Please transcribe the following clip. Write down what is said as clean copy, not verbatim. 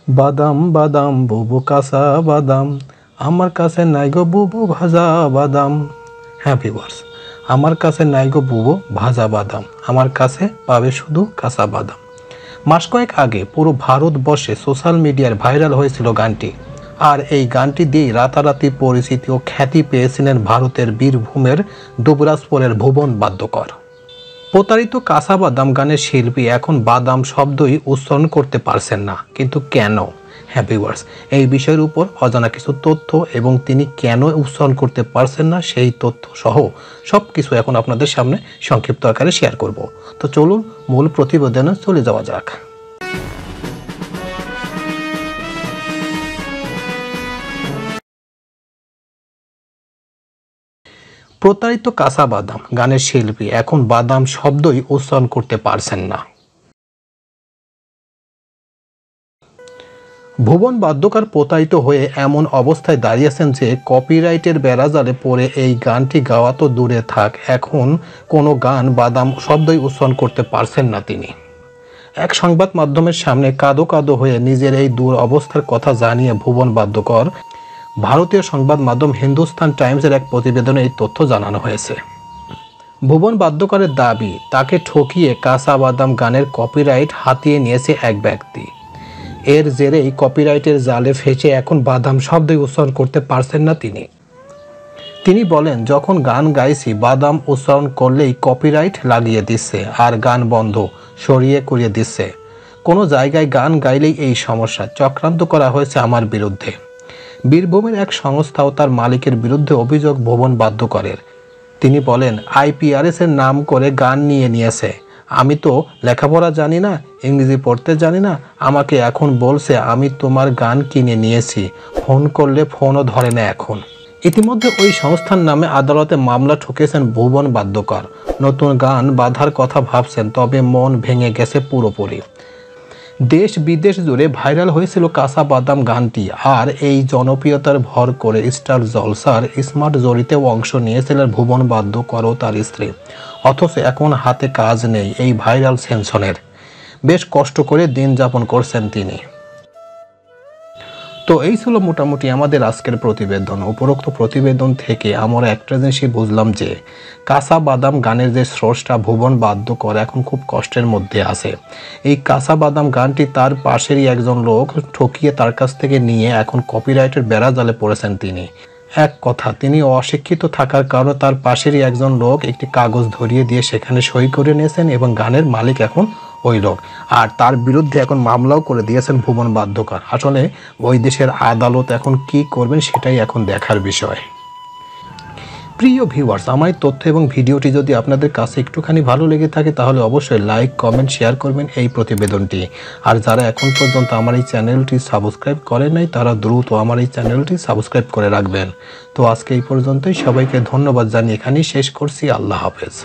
বাদাম বাদাম বুবু কাঁচা বাদাম, আমার কাছে নাই গো বুবু ভাজা বাদাম। হ্যাঁ ভিউয়ার্স, আমার কাছে নাই গো বুবু ভাজা বাদাম, আমার কাছে পাবে শুধু কাঁচা বাদাম। মাস কয়েক আগে পুরো ভারতবর্ষে সোশ্যাল মিডিয়ার ভাইরাল হয়েছিল গানটি। আর এই গানটি দিয়েই রাতারাতি পরিচিতি ও খ্যাতি পেয়েছিলেন ভারতের বীরভূমের দুবরাজপুরের ভুবন বাদ্যকর। প্রতারিত কাঁচা বাদাম গানের শিল্পী এখন বাদাম শব্দই উচ্চারণ করতে পারছেন না, কিন্তু কেন? হ্যাঁ ভিউয়ার্স, এই বিষয়ের উপর অজানা কিছু তথ্য এবং তিনি কেন উচ্চারণ করতে পারছেন না সেই তথ্য সহ সব কিছু এখন আপনাদের সামনে সংক্ষিপ্ত আকারে শেয়ার করব। তো চলুন মূল প্রতিবেদনে চলে যাওয়া যাক। প্রতারিত কাঁচা বাদাম গানের শিল্পী এখন বাদাম শব্দই উচ্চারণ করতে পারছেন না। ভুবন বাদ্যকর প্রতারিত হয়ে এমন অবস্থায় দাঁড়িয়েছেন যে কপিরাইটের বেড়াজালে পড়ে এই গানটি গাওয়া তো দূরে থাক, এখন কোনো গান বাদাম শব্দই উচ্চারণ করতে পারছেন না তিনি। এক সংবাদ মাধ্যমের সামনে কাঁদো কাঁদো হয়ে নিজের এই দূর অবস্থার কথা জানিয়ে ভুবন বাদ্যকর ভারতীয় সংবাদ মাধ্যম হিন্দুস্তান টাইমসের এক প্রতিবেদনে এই তথ্য জানানো হয়েছে। ভুবন বাদ্যকরের দাবি, তাকে ঠকিয়ে কাঁচা বাদাম গানের কপিরাইট হাতিয়ে নিয়েছে এক ব্যক্তি। এর জেরেই কপিরাইটের জালে ফেঁসে এখন বাদাম শব্দই উচ্চারণ করতে পারছেন না তিনি বলেন, যখন গান গাইছি বাদাম উচ্চারণ করলেই কপিরাইট লাগিয়ে দিচ্ছে আর গান বন্ধ সরিয়ে করিয়ে দিচ্ছে। কোনো জায়গায় গান গাইলেই এই সমস্যা, চক্রান্ত করা হয়েছে আমার বিরুদ্ধে। বীরভূমের এক সংস্থা ও তার মালিকের বিরুদ্ধে অভিযোগ ভুবন বাদ্যকরের। তিনি বলেন, IPRS এর নাম করে গান নিয়েছে। আমি তো লেখাপড়া জানি না, ইংরেজি পড়তে জানি না, আমাকে এখন বলছে আমি তোমার গান কিনে নিয়েছি, ফোন করলে ফোনও ধরে না এখন। ইতিমধ্যে ওই সংস্থার নামে আদালতে মামলা ঠুকেছেন ভুবন বাদ্যকর। নতুন গান বাঁধার কথা ভাবছেন, তবে মন ভেঙে গেছে পুরোপুরি। দেশ বিদেশ জুড়ে ভাইরাল হয়েছিল কাঁচা বাদাম গানটি, আর এই জনপ্রিয়তার ভর করে স্টার জলসার স্মার্ট জরিতেও অংশ নিয়েছিলেন ভুবন বাদ্যকর ও তার স্ত্রী। অথচ এখন হাতে কাজ নেই এই ভাইরাল সেন্সনের, বেশ কষ্ট করে দিন যাপন করছেন তিনি। তো এই ছিল মোটামুটি আমাদের আজকের প্রতিবেদন। উপরোক্ত প্রতিবেদন থেকে আমরা একটা জিনিসই বুঝলাম যে কাঁচা বাদাম গানের যে স্রষ্টা ভুবন বাদ্যকর এখন খুব কষ্টের মধ্যে আছে। এই কাঁচা বাদাম গানটি তার পাশেরই একজন লোক ঠকিয়ে তার কাছ থেকে নিয়ে এখন কপিরাইটের বেড়াজালে পড়েছেন তিনি। এক কথা, তিনি অশিক্ষিত থাকার কারণে তার পাশেরই একজন লোক একটি কাগজ ধরিয়ে দিয়ে সেখানে সই করে নিয়েছেন এবং গানের মালিক এখন ওই লোক, আর তার বিরুদ্ধে এখন মামলাও করে দিয়েছেন ভুবন বাদ্যকর। আসলে ওই দেশের আদালত এখন কি করবেন সেটাই এখন দেখার বিষয়। প্রিয় ভিউয়ার্স, আমার তথ্য এবং ভিডিওটি যদি আপনাদের কাছে একটুখানি ভালো লেগে থাকে তাহলে অবশ্যই লাইক কমেন্ট শেয়ার করবেন এই প্রতিবেদনটি। আর যারা এখন পর্যন্ত আমার এই চ্যানেলটি সাবস্ক্রাইব করেন নাই তারা দ্রুত আমার এই চ্যানেলটি সাবস্ক্রাইব করে রাখবেন। তো আজকে এই পর্যন্তই, সবাইকে ধন্যবাদ জানিয়ে এখানেই শেষ করছি। আল্লাহ হাফেজ।